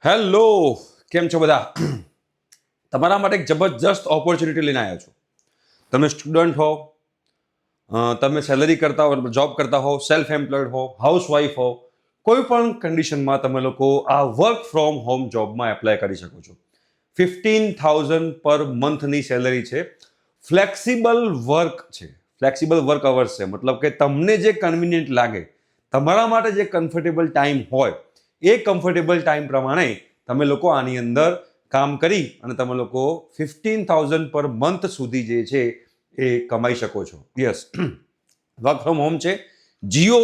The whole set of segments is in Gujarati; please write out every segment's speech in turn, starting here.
હેલો, કેમ છો બધા? તમારા માટે એક જબરજસ્ત ઓપોર્ચ્યુનિટી લઈને આવ્યો છું. તમે સ્ટુડન્ટ હો, તમે સેલરી કરતા હો, જોબ કરતા હો, સેલ્ફ એમ્પ્લોયડ હો, હાઉસવાઈફ હો, કોઈ પણ કન્ડિશનમાં તમે લોકો આ વર્ક ફ્રોમ હોમ જોબમાં એપ્લાય કરી શકો છો. 15,000 પર મંથની સેલરી છે. ફ્લેક્સિબલ વર્ક છે, ફ્લેક્સિબલ વર્ક અવર્સ છે, મતલબ કે તમને જે કન્વિનિયન્ટ લાગે, તમારા માટે જે કમ્ફર્ટેબલ ટાઈમ હોય એ કમ્ફર્ટેબલ ટાઈમ પ્રમાણે તમે લોકો આની અંદર કામ કરી અને તમે લોકો 15,000 પર મંથ સુધી જે છે એ કમાઈ શકો છો. યસ, વર્ક ફ્રોમ હોમ છે. જીઓ,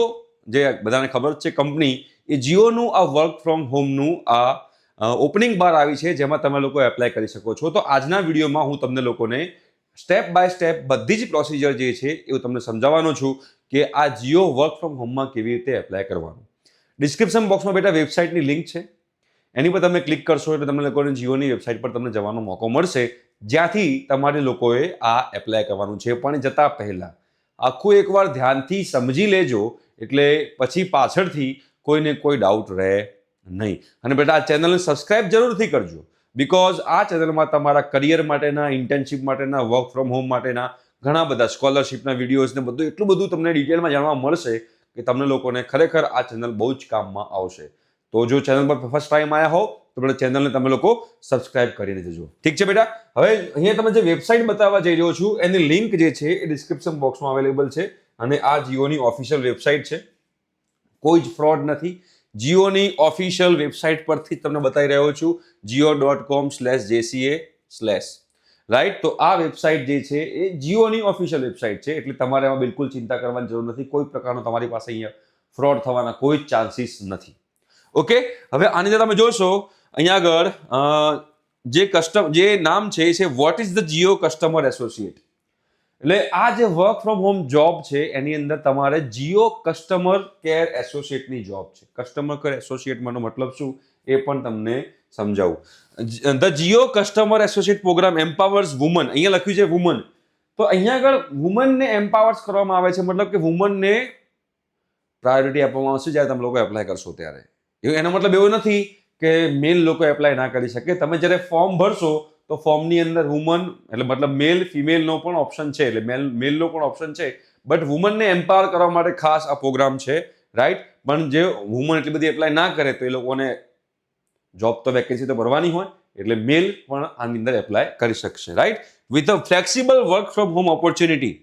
જે બધાને ખબર છે કંપની, એ જીઓનું આ વર્ક ફ્રોમ હોમનું આ ઓપનિંગ બાર આવી છે, જેમાં તમે લોકો એપ્લાય કરી શકો છો. તો આજના વિડીયોમાં હું તમને લોકોને સ્ટેપ બાય સ્ટેપ બધી જ પ્રોસિજર જે છે એ હું તમને સમજાવવાનો છું કે આ જીઓ વર્ક ફ્રોમ હોમમાં કેવી રીતે એપ્લાય કરવાનું. ડિસ્ક્રિપ્શન બોક્સમાં બેટા વેબસાઇટની લિંક છે, એની પર તમે ક્લિક કરશો એટલે તમને લોકોને જીઓની વેબસાઇટ પર તમને જવાનો મોકો મળશે, જ્યાંથી તમારે લોકોએ આ એપ્લાય કરવાનું છે. પણ જતા પહેલા આખું એકવાર ધ્યાનથી સમજી લેજો, એટલે પછી પાછળથી કોઈને કોઈ ડાઉટ રહે નહીં. અને બેટા આ ચેનલને સબસ્ક્રાઇબ જરૂરથી કરજો, બીકોઝ આ ચેનલમાં તમારા કરિયર માટેના, ઇન્ટર્નશિપ માટેના, વર્ક ફ્રોમ હોમ માટેના ઘણા બધા સ્કોલરશિપના વિડીયોઝ ને બધું એટલું બધું તમને ડિટેલમાં જાણવા મળશે કે તમને લોકોને ખરેખર આ ચેનલ બહુ જ કામમાં આવશે. તો જો ચેનલ પર ફર્સ્ટ ટાઈમ આવ્યા હો તો બેટા ચેનલને તમે લોકો સબસ્ક્રાઇબ કરીને દેજો. ઠીક છે બેટા? હવે અહીંયા તમે જે વેબસાઇટ બતાવવા જઈ રહ્યો છું એની લિંક જે છે એ ડિસ્ક્રિપ્શન બોક્સમાં અવેલેબલ છે. અને આ જીઓની ઓફિશિયલ વેબસાઇટ છે, કોઈ જ ફ્રોડ નથી. જીઓની ઓફિશિયલ વેબસાઇટ પરથી તમને બતાવી રહ્યો છું, jio.com/jca/ રાઈટ. તો આ વેબસાઇટ જે છે એ જીઓની ઓફિશિયલ વેબસાઇટ છે, એટલે તમારે એમાં બિલકુલ ચિંતા કરવાની જરૂર નથી. કોઈ પ્રકારનો તમારી પાસે અહીંયા ફ્રોડ થવાના કોઈ જ ચાન્સીસ નથી. ઓકે, હવે આની અંદર તમે જોશો અહીંયા આગળ જે નામ છે એ છે what is the Jio customer associate. એટલે આ જે વર્ક ફ્રોમ હોમ જોબ છે એની અંદર તમારે જીઓ કસ્ટમર કેર એસોસિએટની જોબ છે. કસ્ટમર કેર એસોસિએટમાંનો મતલબ શું એ પણ તમને સમજાવું. The Jio customer associate program empowers women, અહીંયા લખ્યું છે વુમન. તો અહીંયા આગળ વુમનને એમ્પાવર્સ કરવામાં આવે છે, મતલબ કે વુમનને પ્રાયોરિટી આપવામાં આવશે જ્યારે તમે લોકો એપ્લાય કરશો ત્યારે. એનો મતલબ એવો નથી કે મેલ લોકો એપ્લાય ના કરી શકે. તમે જ્યારે ફોર્મ ભરશો તો ફોર્મની અંદર વુમન એટલે મતલબ મેલ ફિમેલનો પણ ઓપ્શન છે, એટલે મેલનો પણ ઓપ્શન છે, બટ વુમનને એમ્પાવર કરવા માટે ખાસ આ પ્રોગ્રામ છે, રાઈટ. પણ જે વુમન એટલી બધી એપ્લાય ના કરે તો એ લોકોને જોબ તો વેકેન્સી તો ભરવાની હોય, એટલે મેલ પણ આની અંદર એપ્લાય કરી શકશે, right. With a flexible work from home opportunity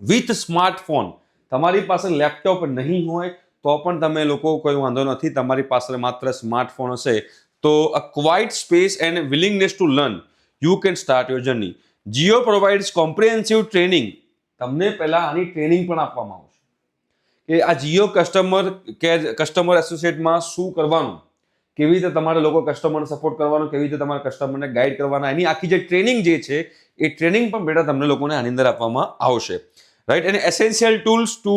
with smartphone. તમારી પાસે લેપટોપ નહીં હોય તો પણ તમે લોકો કોઈ વાંધો નથી, તમારી પાસે માત્ર સ્માર્ટફોન હશે તો a quite space and willingness to learn you can start your journey. Jio provides comprehensive training. તમને પહેલા આની ટ્રેનિંગ પણ આપવામાં આવશે કે આ જીઓ કસ્ટમર એસોસિએટમાં શું કરવાનું, કેવી રીતે તમારે લોકો કસ્ટમરને સપોર્ટ કરવાનો, કેવી રીતે તમારા કસ્ટમરને ગાઈડ કરવાના, એની આખી જે ટ્રેનિંગ જે છે એ ટ્રેનિંગ પણ બેટા તમને લોકોને આની અંદર આપવામાં આવશે, રાઈટ. અને essential tools to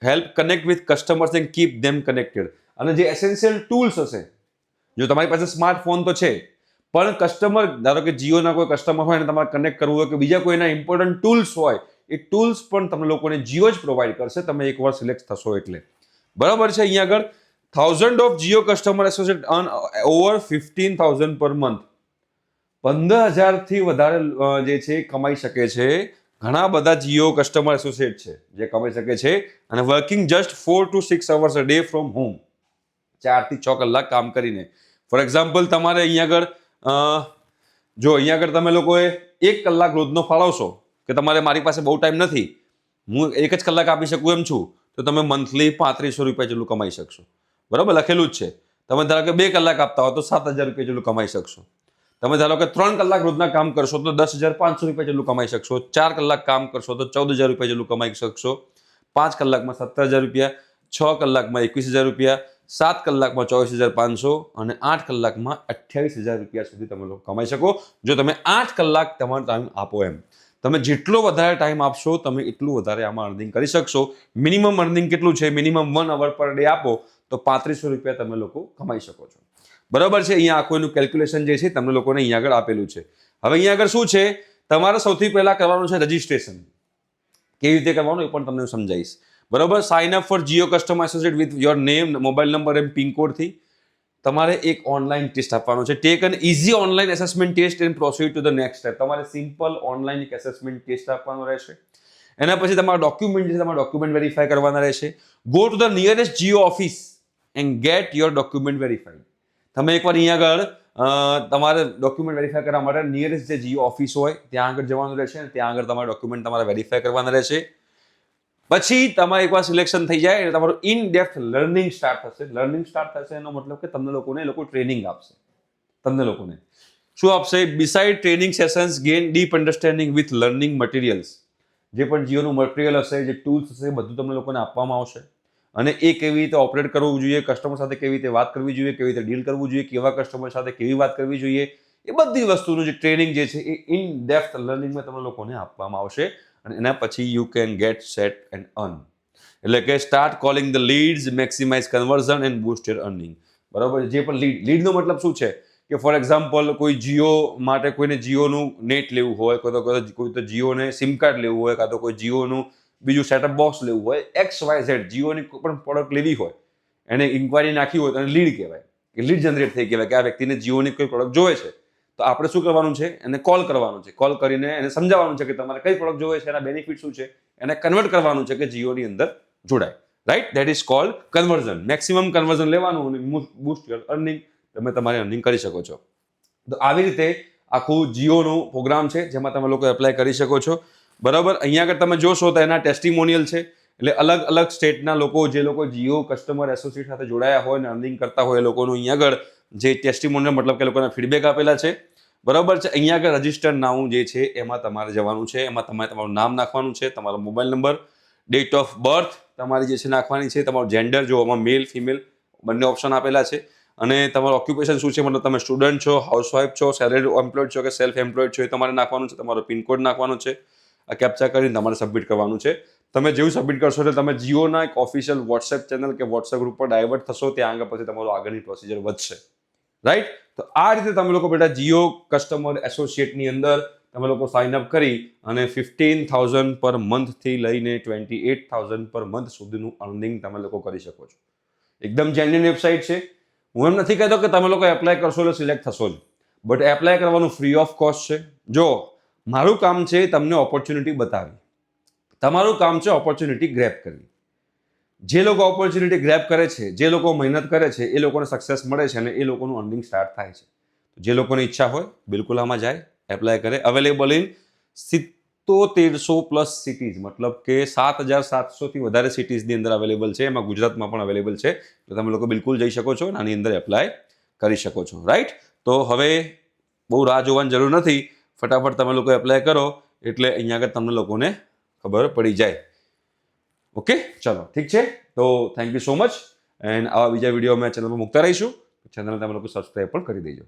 help connect with customers and keep them connected. અને જે એસેન્શિયલ ટૂલ્સ હશે, જો તમારી પાસે સ્માર્ટફોન તો છે પણ કસ્ટમર, ધારો કે જીઓના કોઈ કસ્ટમર હોય અને તમારે કનેક્ટ કરવું હોય કે બીજા કોઈના ઇમ્પોર્ટન્ટ ટૂલ્સ હોય, એ ટૂલ્સ પણ તમને લોકોને જીઓ જ પ્રોવાઈડ કરશે, તમે એકવાર સિલેક્ટ થશો એટલે. બરાબર છે. અહીંયા આગળ 1000 of Jio customer associate earn over 15,000 per month. 15,000થી વધારે જે છે કમાઈ શકે છે. ઘણા બધા જીઓ કસ્ટમર એસોસિએટ છે જે કમાઈ શકે છે, અને working just 4 to 6 hours a day from home. 4 થી 6 કલાક કામ કરીને. ફોર એક્ઝામ્પલ, તમારે અહીંયા આગળ તમે લોકોએ 1 કલાક રોજનો ફાળવશો કે તમારે મારી પાસે બહુ ટાઈમ નથી, હું 1 જ કલાક આપી શકું એમ છું, તો તમે મંથલી 3500 રૂપિયા જેટલું કમાઈ શકશો. બરાબર, લખેલું જ છે. તમે ધારો કે 2 કલાક આપતા હો તો 7,000 રૂપિયા જેટલું કમાઈ શકશો. તમે ધારો કે 3 કલાક રોજના કામ કરશો તો 10,500 રૂપિયા જેટલું કમાઈ શકશો. 4 કલાક કામ કરશો તો 14,000 રૂપિયા જેટલું કમાઈ શકશો. 5 કલાકમાં 17,000 રૂપિયા, 6 કલાકમાં 21,000 રૂપિયા, 7 કલાકમાં 24,500 અને 8 કલાકમાં 28,000 રૂપિયા સુધી તમે લોકો કમાઈ શકો, જો તમે 8 કલાક તમારો ટાઈમ આપો એમ. તમે જેટલો વધારે ટાઈમ આપશો તમે એટલું વધારે આમાં અર્નિંગ કરી શકશો. મિનિમમ અર્નિંગ કેટલું છે? મિનિમમ 1 hour પર ડે આપો તો 3500 રૂપિયા તમે લોકો કમાઈ શકો છો. બરાબર છે. અહીંયા આખું એનું કેલ્ક્યુલેશન જે છે તમને લોકોને અહીંયા આગળ આપેલું છે. હવે અહીંયા આગળ શું છે, તમારે સૌથી પહેલા કરવાનું છે રજીસ્ટ્રેશન. કેવી રીતે કરવાનું એ પણ તમને સમજાવીશ. બરાબર. Sign up for Jio customer associate with your name, mobile number and pin કોડથી. તમારે એક ઓનલાઈન ટેસ્ટ આપવાનો છે. Take an easy online assessment test and proceed to the next step. તમારે સિમ્પલ ઓનલાઈન એક એસેસમેન્ટ ટેસ્ટ આપવાનો રહેશે. એના પછી તમારા ડોક્યુમેન્ટ છે, તમારા ડોક્યુમેન્ટ વેરીફાઈ કરવાના રહેશે. Go to the nearest Jio office and get your document verified. તમે એકવાર અહીંયા આગળ તમારે ડોક્યુમેન્ટ વેરીફાઈ કરવા માટે નિયરેસ્ટ જે જીઓ ઓફિસ હોય ત્યાં આગળ જવાનું રહેશે અને ત્યાં આગળ તમારા ડોક્યુમેન્ટ તમારે વેરીફાઈ કરવાના રહેશે. પછી તમારે એકવાર સિલેક્શન થઈ જાય એટલે તમારું ઇન ડેપ્થ લર્નિંગ સ્ટાર્ટ થશે. લર્નિંગ સ્ટાર્ટ થશે એનો મતલબ કે તમને લોકોને એ લોકો ટ્રેનિંગ આપશે. તમને લોકોને શું આપશે? Beside training sessions gain deep understanding with learning materials. જે પણ જીઓનું મટીરિયલ હશે, જે ટૂલ્સ હશે, બધું તમને લોકોને આપવામાં આવશે. અને એ કેવી રીતે ઓપરેટ કરવું જોઈએ, કસ્ટમર સાથે કેવી રીતે વાત કરવી જોઈએ, કેવી રીતે ડીલ કરવું જોઈએ, કેવા કસ્ટમર સાથે કેવી વાત કરવી જોઈએ, એ બધી વસ્તુનું જે ટ્રેનિંગ જે છે એ ઇન ડેપ્થ લર્નિંગમાં તમને લોકોને આપવામાં આવશે. અને એના પછી you can get set and earn. એટલે કે start calling the leads, maximise conversion and boost your earning. બરાબર? જે પણ લીડનો મતલબ શું છે કે ફોર એક્ઝામ્પલ કોઈ જીઓ માટે કોઈને જીઓનું નેટ લેવું હોય, કોઈ તો જીઓને સિમ કાર્ડ લેવું હોય, કાં તો કોઈ જીઓનું બીજું સેટઅપ બોક્સ લેવું હોય, XYZ જીઓની કોઈ પણ પ્રોડક્ટ લેવી હોય, એને ઇન્ક્વાયરી નાખી હોય તો એને લીડ કહેવાય, કે લીડ જનરેટ થઈ કહેવાય કે આ વ્યક્તિને જીઓની કોઈ પ્રોડક્ટ જોવે છે. તો આપણે શું કરવાનું છે? એને કોલ કરવાનું છે. કોલ કરીને એને સમજાવવાનું છે કે તમારે કઈ પ્રોડક્ટ જોવે છે, એના બેનિફિટ શું છે, એને કન્વર્ટ કરવાનું છે કે જીઓની અંદર જોડાય. Right? That is called conversion. Maximum conversion લેવાનું અને બૂસ્ટ યોર અર્નિંગ. તમે તમારી અર્નિંગ કરી શકો છો. તો આવી રીતે આખું જીઓનું પ્રોગ્રામ છે જેમાં તમે લોકો એપ્લાય કરી શકો છો. બરાબર? અહીંયા આગળ તમે જોશો તો એના ટેસ્ટિમોનિયલ છે. એટલે અલગ અલગ સ્ટેટના લોકો, જે લોકો જીઓ કસ્ટમર એસોસિએટ સાથે જોડાયા હોય અને અર્નિંગ કરતા હોય, એ લોકોનું અહીંયા આગળ જે ટેસ્ટિમોનિયલ મતલબ કે લોકોના ફીડબેક આપેલા છે. બરાબર છે? અહીંયા આગળ રજિસ્ટર્ડ નાઉ જે છે એમાં તમારે જવાનું છે. એમાં તમારે તમારું નામ નાખવાનું છે, તમારો mobile number, date of birth તમારી જે છે નાખવાની છે, તમારું જેન્ડર જો આમાં મેલ ફિમેલ બંને ઓપ્શન આપેલા છે. અને તમારું ઓક્યુપેશન શું છે, મતલબ તમે સ્ટુડન્ટ છો, હાઉસવાઇફ છો, સેલેરી એમ્પ્લોયડ છો કે સેલ્ફ એમ્પ્લોયડ છો, એ તમારે નાખવાનું છે. તમારો પિનકોડ નાખવાનો છે. આ કેપ્ચા કરીને તમારે સબમિટ કરવાનું છે. તમે જેવું સબમિટ કરશો એટલે તમે જીઓના એક ઓફિશિયલ વોટ્સએપ ચેનલ કે વોટ્સએપ ગ્રુપ પર ડાયવર્ટ થશો. ત્યાં આગળ પછી તમારું આગળની પ્રોસિજર વધશે. રાઈટ? તો આ રીતે તમે લોકો બેટા જીઓ કસ્ટમર એસોસિએટની અંદર તમે લોકો સાઇન અપ કરી અને 15,000 પર મંથથી લઈને 28,000 પર મંથ સુધીનું અર્નિંગ તમે લોકો કરી શકો છો. એકદમ જેન્યુઇન વેબસાઇટ છે. હું એમ નથી કહેતો કે તમે લોકો એપ્લાય કરશો એટલે સિલેક્ટ થશો જ, બટ એપ્લાય કરવાનું ફ્રી ઓફ કોસ્ટ છે. જો મારું કામ છે તમને ઓપોર્ચ્યુનિટી બતાવી, તમારું કામ છે ઓપોર્ચ્યુનિટી ગ્રેબ કરવી. જે લોકો ઓપોર્ચ્યુનિટી ગ્રેબ કરે છે, જે લોકો મહેનત કરે છે, એ લોકોને સક્સેસ મળે છે અને એ લોકોનું અર્નિંગ સ્ટાર્ટ થાય છે. જે લોકોની ઈચ્છા હોય બિલકુલ આમાં જાય, એપ્લાય કરે. અવેલેબલ ઇન 7700 પ્લસ સિટીઝ, મતલબ કે 7,700થી વધારે સિટીઝની અંદર અવેલેબલ છે. એમાં ગુજરાતમાં પણ અવેલેબલ છે. તો તમે લોકો બિલકુલ જઈ શકો છો અને આની અંદર એપ્લાય કરી શકો છો. રાઈટ? તો હવે બહુ રાહ જોવાની જરૂર નથી. ફટાફટ તમે લોકો એપ્લાય કરો એટલે અહીંયા આગળ તમને લોકોને ખબર પડી જાય. ઓકે, ચલો ઠીક છે. તો thank you so much. And આવા બીજા વિડીયો અમે ચેનલમાં મૂકતા રહીશું. ચેનલ તમે લોકો સબસ્ક્રાઈબ પણ કરી દેજો.